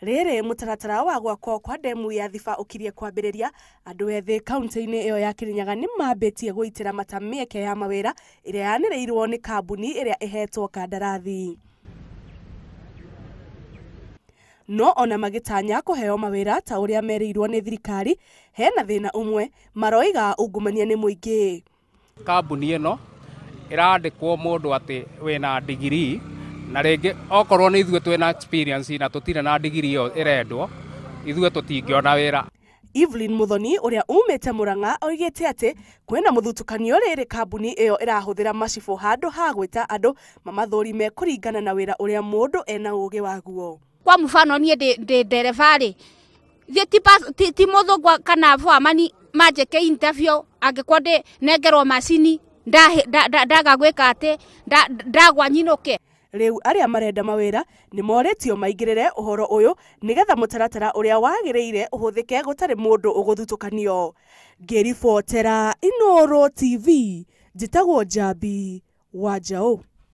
Rere mutaratara wa gwakwo kwa ndemu ya Thiba ukirie kwambiriria, andu ethi kaunti-ini iyo ya Kirinyaga ni mambitie guitira mata mieke ya mawira iria yanireirwo ni kambuni iria ihetwo kandarathi. No ona magitanya kuheo mawira ta uria merirwo ni thirikari, hena thina umwe maroiga ungumania ni muingi. Kambuni ino irandikwo mundu ati wina degree na ringi okorwo ni ithuĩ twina experience na tutire na degree iyo irendwo, ithuĩ tutingiona wira. Evelyn Muthoni uria umite Murang'a oigite ati kwina muthutukanio riri kambuni iyo irahuthira macibo handu ha gwita andu mamathurime kuringana na wira uria mundu ena ugi waguo. Kwa mfano nie de derevali ti muthungu kana foreman majeke interview angikwende nengerwo macini ndaga gwika ati ndagwa nyinuke. Riu aria marenda mawira ni moretio maigirire uhoro uyu nigetha mutaratara uria wagiriire uhuthike gutari mundu uguthutukanio. Ngiribotera Inooro TV, njitagwo Njambi Wanjaũ.